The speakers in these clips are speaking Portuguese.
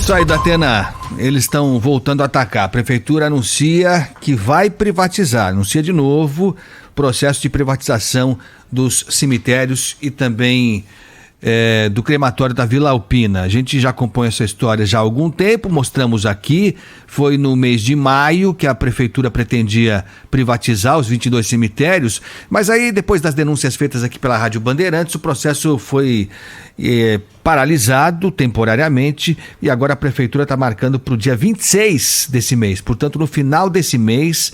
Isso aí, Datena, eles estão voltando a atacar. A prefeitura anuncia que vai privatizar, anuncia de novo o processo de privatização dos cemitérios e também do crematório da Vila Alpina. A gente já acompanha essa história já há algum tempo, mostramos aqui, foi no mês de maio que a prefeitura pretendia privatizar os 22 cemitérios, mas aí depois das denúncias feitas aqui pela Rádio Bandeirantes, o processo foi paralisado temporariamente e agora a prefeitura está marcando para o dia 26 desse mês. Portanto, no final desse mês,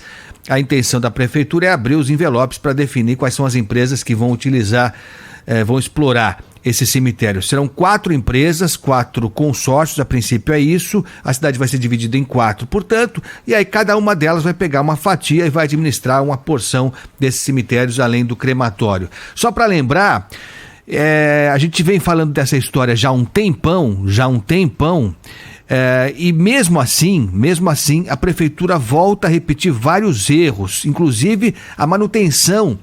a intenção da prefeitura é abrir os envelopes para definir quais são as empresas que vão utilizar, vão explorar esse cemitério. Serão 4 empresas, 4 consórcios, a princípio é isso, a cidade vai ser dividida em 4, portanto, e aí cada uma delas vai pegar uma fatia e vai administrar uma porção desses cemitérios além do crematório. Só para lembrar, a gente vem falando dessa história já há um tempão, e mesmo assim, a prefeitura volta a repetir vários erros, inclusive a manutenção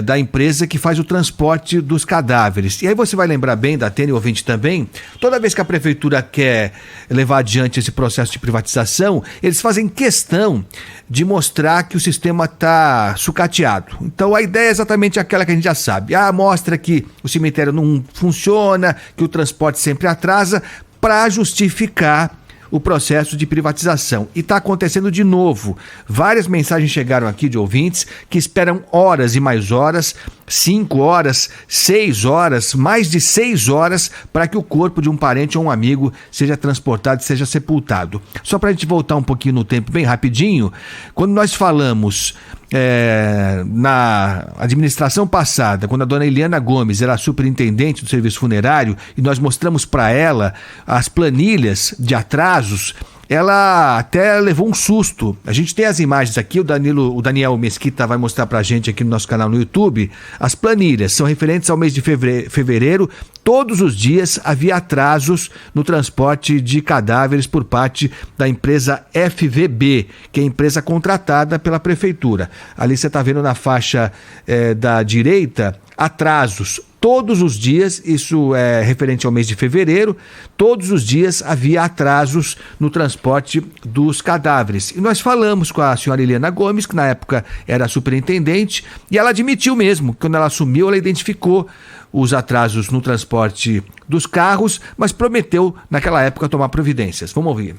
da empresa que faz o transporte dos cadáveres. E aí você vai lembrar bem, da Datena e ouvinte também, toda vez que a prefeitura quer levar adiante esse processo de privatização, eles fazem questão de mostrar que o sistema está sucateado. Então a ideia é exatamente aquela que a gente já sabe. Mostra que o cemitério não funciona, que o transporte sempre atrasa, para justificar o processo de privatização. E está acontecendo de novo. Várias mensagens chegaram aqui de ouvintes que esperam horas e mais horas, 5 horas, 6 horas, mais de 6 horas para que o corpo de um parente ou um amigo seja transportado e seja sepultado. Só para a gente voltar um pouquinho no tempo, bem rapidinho, quando nós falamos na administração passada, quando a dona Eliana Gomes era superintendente do serviço funerário e nós mostramos para ela as planilhas de atrasos, ela até levou um susto. A gente tem as imagens aqui, o Daniel Mesquita vai mostrar pra gente aqui no nosso canal no YouTube. As planilhas são referentes ao mês de fevereiro. Todos os dias havia atrasos no transporte de cadáveres por parte da empresa FVB, que é a empresa contratada pela prefeitura. Ali você está vendo na faixa da direita, atrasos. Todos os dias, isso é referente ao mês de fevereiro, todos os dias havia atrasos no transporte dos cadáveres. E nós falamos com a senhora Eliana Gomes, que na época era superintendente, e ela admitiu mesmo, quando ela assumiu, ela identificou os atrasos no transporte dos carros, mas prometeu, naquela época, tomar providências. Vamos ouvir.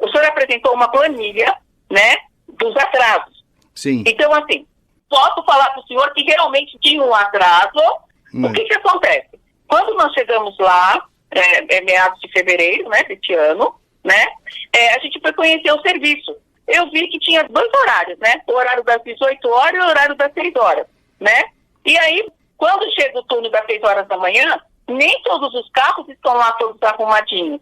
O senhor apresentou uma planilha, né, dos atrasos. Sim. Então, assim, posso falar para o senhor que realmente tinha um atraso. O que acontece? Quando nós chegamos lá, meados de fevereiro, né, deste ano, né, a gente foi conhecer o serviço. Eu vi que tinha 2 horários, né, o horário das 18 horas e o horário das 6 horas, né. E aí, quando chega o turno das 6 horas da manhã, nem todos os carros estão lá todos arrumadinhos,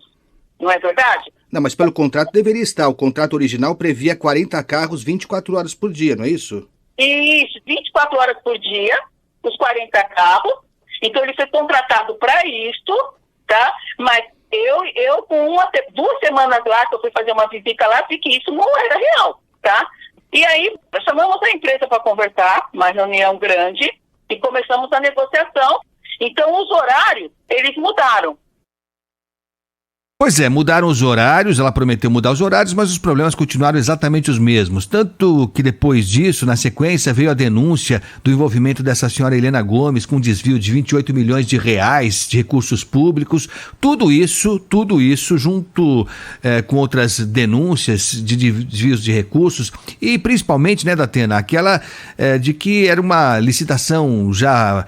não é verdade? Não, mas pelo contrato deveria estar. O contrato original previa 40 carros 24 horas por dia, não é isso? Isso, 24 horas por dia, os 40 carros. Então ele foi contratado para isto, tá? Mas eu com 2 semanas lá, que eu fui fazer uma visita lá, vi que isso não era real, tá? E aí chamamos a empresa para conversar, uma reunião grande, e começamos a negociação. Então os horários, eles mudaram. Pois é, mudaram os horários, ela prometeu mudar os horários, mas os problemas continuaram exatamente os mesmos. Tanto que depois disso, na sequência, veio a denúncia do envolvimento dessa senhora Eliana Gomes com desvio de 28 milhões de reais de recursos públicos. Tudo isso junto com outras denúncias de desvios de recursos e principalmente, né, Datena, aquela de que era uma licitação já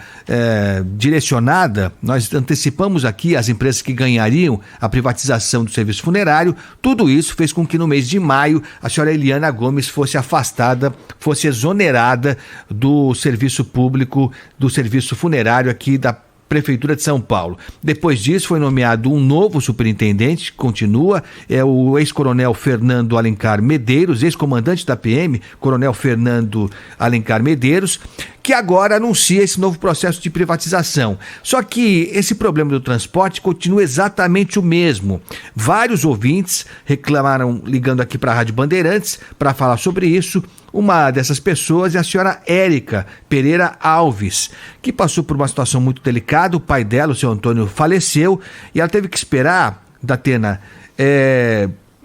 direcionada. Nós antecipamos aqui as empresas que ganhariam a privatização do serviço funerário. Tudo isso fez com que no mês de maio a senhora Eliana Gomes fosse afastada, fosse exonerada do serviço público, do serviço funerário aqui da Prefeitura de São Paulo. Depois disso foi nomeado um novo superintendente, continua, é o ex-coronel Fernando Alencar Medeiros, ex-comandante da PM, coronel Fernando Alencar Medeiros, que agora anuncia esse novo processo de privatização. Só que esse problema do transporte continua exatamente o mesmo. Vários ouvintes reclamaram, ligando aqui para a Rádio Bandeirantes, para falar sobre isso. Uma dessas pessoas é a senhora Érica Pereira Alves, que passou por uma situação muito delicada. O pai dela, o seu Antônio, faleceu e ela teve que esperar Datena,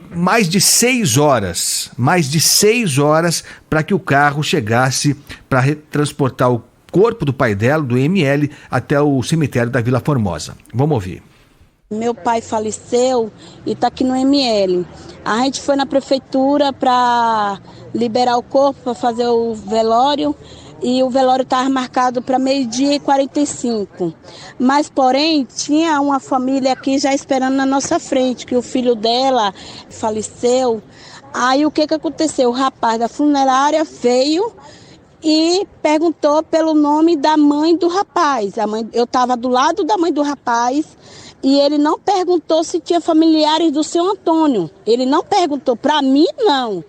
mais de 6 horas para que o carro chegasse para transportar o corpo do pai dela, do ML, até o cemitério da Vila Formosa. Vamos ouvir. Meu pai faleceu e está aqui no ML. A gente foi na prefeitura para liberar o corpo, para fazer o velório, e o velório estava marcado para 12h45. Mas, porém, tinha uma família aqui já esperando na nossa frente, que o filho dela faleceu. Aí o que aconteceu? O rapaz da funerária veio e perguntou pelo nome da mãe do rapaz. Eu estava do lado da mãe do rapaz e ele não perguntou se tinha familiares do seu Antônio. Ele não perguntou, para mim não.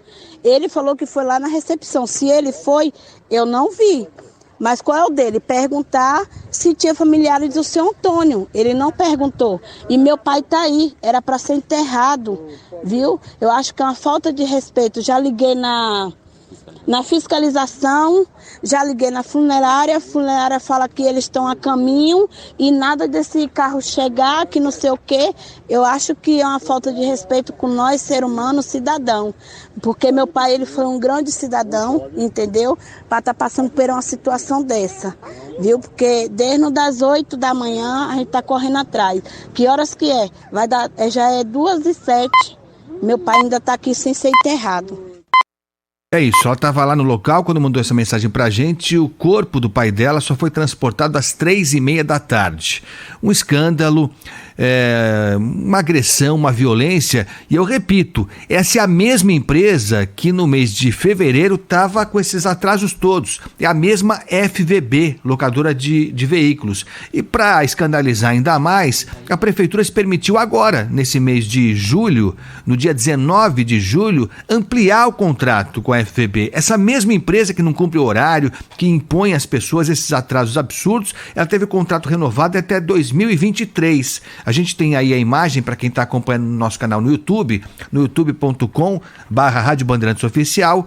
Ele falou que foi lá na recepção. Se ele foi, eu não vi. Mas qual é o dele? Perguntar se tinha familiares do seu Antônio. Ele não perguntou. E meu pai está aí, era para ser enterrado, viu? Eu acho que é uma falta de respeito. Já liguei na fiscalização, já liguei na funerária, a funerária fala que eles estão a caminho e nada desse carro chegar, que não sei o quê. Eu acho que é uma falta de respeito com nós, ser humano, cidadão. Porque meu pai, ele foi um grande cidadão, entendeu? Para estar passando por uma situação dessa, viu? Porque desde das 8 da manhã a gente está correndo atrás. Que horas que é? Já é 2h07. Meu pai ainda está aqui sem ser enterrado. É isso, ela estava lá no local quando mandou essa mensagem pra gente. O corpo do pai dela só foi transportado às 3h30 da tarde. Um escândalo, uma agressão, uma violência. E eu repito, essa é a mesma empresa que no mês de fevereiro estava com esses atrasos todos. É a mesma FVB, locadora de veículos. E para escandalizar ainda mais, a prefeitura se permitiu agora, nesse mês de julho, no dia 19 de julho, ampliar o contrato com a FVB. Essa mesma empresa que não cumpre o horário, que impõe às pessoas esses atrasos absurdos, ela teve o contrato renovado até 2023. A gente tem aí a imagem para quem está acompanhando no nosso canal no YouTube, no youtube.com/Rádio Bandeirantes Oficial,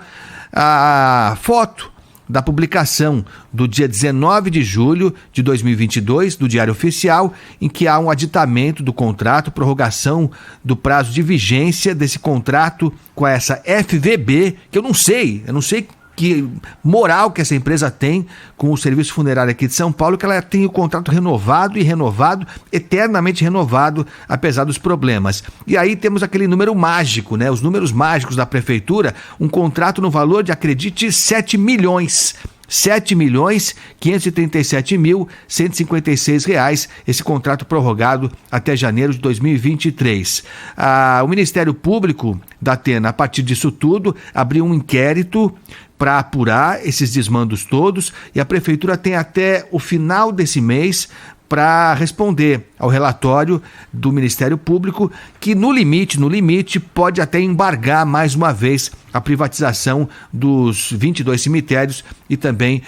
a foto da publicação do dia 19 de julho de 2022, do Diário Oficial, em que há um aditamento do contrato, prorrogação do prazo de vigência desse contrato com essa FVB, que eu não sei que moral que essa empresa tem com o serviço funerário aqui de São Paulo, que ela tem o contrato renovado, eternamente renovado, apesar dos problemas. E aí temos aquele número mágico, né? Os números mágicos da prefeitura, um contrato no valor de, acredite, 7 milhões. R$7.537.156, esse contrato prorrogado até janeiro de 2023. O Ministério Público da Atena, a partir disso tudo, abriu um inquérito para apurar esses desmandos todos e a Prefeitura tem até o final desse mês para responder ao relatório do Ministério Público, que no limite pode até embargar mais uma vez a privatização dos 22 cemitérios e também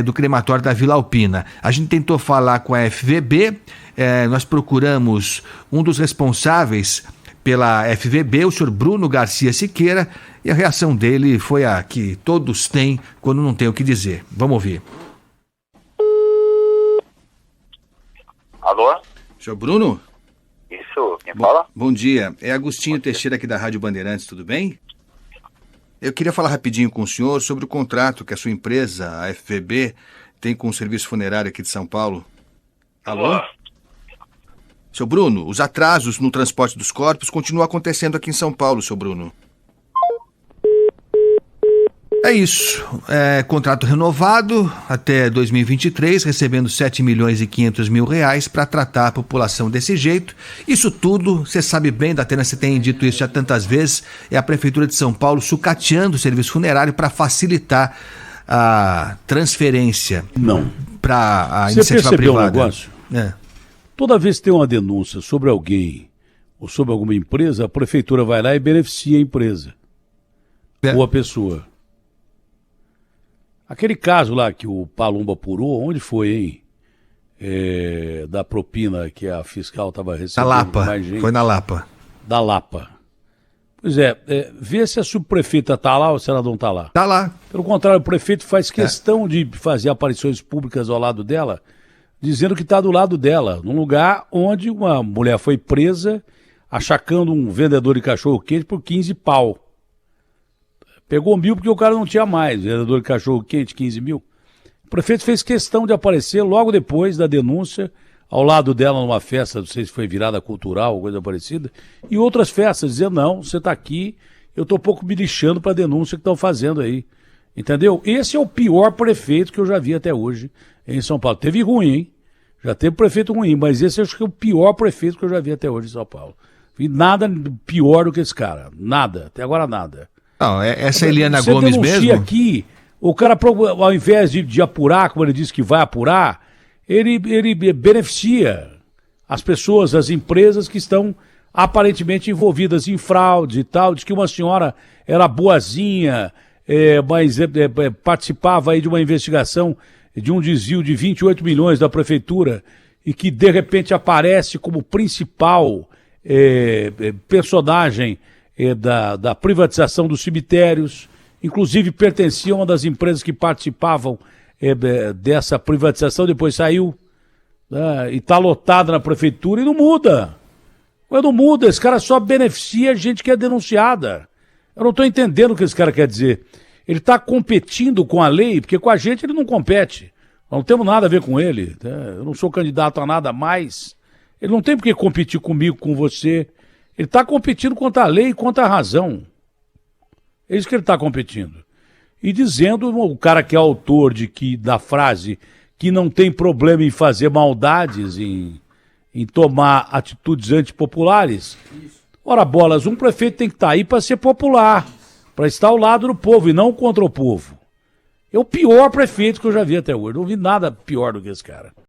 do crematório da Vila Alpina. A gente tentou falar com a FVB, nós procuramos um dos responsáveis pela FVB, o senhor Bruno Garcia Siqueira, e a reação dele foi a que todos têm quando não tem o que dizer. Vamos ouvir. Alô? Senhor Bruno? Isso, quem fala? Bom dia, é Agostinho Teixeira aqui da Rádio Bandeirantes, tudo bem? Eu queria falar rapidinho com o senhor sobre o contrato que a sua empresa, a FVB, tem com o serviço funerário aqui de São Paulo. Alô? Seu Bruno, os atrasos no transporte dos corpos continuam acontecendo aqui em São Paulo, seu Bruno. É isso, contrato renovado até 2023, recebendo R$7.500.000 para tratar a população desse jeito. Isso tudo, você sabe bem, Datena, você tem dito isso já tantas vezes, é a Prefeitura de São Paulo sucateando o serviço funerário para facilitar a transferência para a iniciativa privada. Um negócio? Toda vez que tem uma denúncia sobre alguém ou sobre alguma empresa, a Prefeitura vai lá e beneficia a empresa ou a pessoa. Aquele caso lá que o Palumba apurou, onde foi, hein? Da propina que a fiscal estava recebendo. Da Lapa, mais gente. Foi na Lapa. Da Lapa. Pois vê se a subprefeita está lá ou se ela não está lá. Está lá. Pelo contrário, o prefeito faz questão de fazer aparições públicas ao lado dela, dizendo que está do lado dela, num lugar onde uma mulher foi presa achacando um vendedor de cachorro-quente por 15 pau. Pegou 1.000 porque o cara não tinha mais, vendedor de cachorro-quente, 15 mil. O prefeito fez questão de aparecer logo depois da denúncia, ao lado dela numa festa, não sei se foi virada cultural ou coisa parecida, e outras festas, dizendo, não, você está aqui, eu estou um pouco me lixando para a denúncia que estão fazendo aí. Entendeu? Esse é o pior prefeito que eu já vi até hoje em São Paulo. Teve ruim, hein? Já teve prefeito ruim, mas esse eu acho que é o pior prefeito que eu já vi até hoje em São Paulo. Vi nada pior do que esse cara. Nada, até agora nada. Não, essa Eliana Gomes mesmo? Aqui, o cara, ao invés de apurar, como ele disse que vai apurar, ele beneficia as pessoas, as empresas que estão aparentemente envolvidas em fraude e tal. Diz que uma senhora era boazinha, mas participava aí de uma investigação de um desvio de 28 milhões da prefeitura e que de repente aparece como principal personagem da privatização dos cemitérios, inclusive pertencia a uma das empresas que participavam dessa privatização, depois saiu, né, e está lotada na prefeitura e não muda. Mas não muda, esse cara só beneficia gente que é denunciada. Eu não estou entendendo o que esse cara quer dizer. Ele está competindo com a lei, porque com a gente ele não compete. Nós não temos nada a ver com ele. Né? Eu não sou candidato a nada mais. Ele não tem por que competir comigo, com você. Ele está competindo contra a lei e contra a razão. É isso que ele está competindo. E dizendo, o cara que é autor da frase que não tem problema em fazer maldades, em tomar atitudes antipopulares. Ora, bolas, um prefeito tem que estar aí para ser popular, para estar ao lado do povo e não contra o povo. É o pior prefeito que eu já vi até hoje. Não vi nada pior do que esse cara.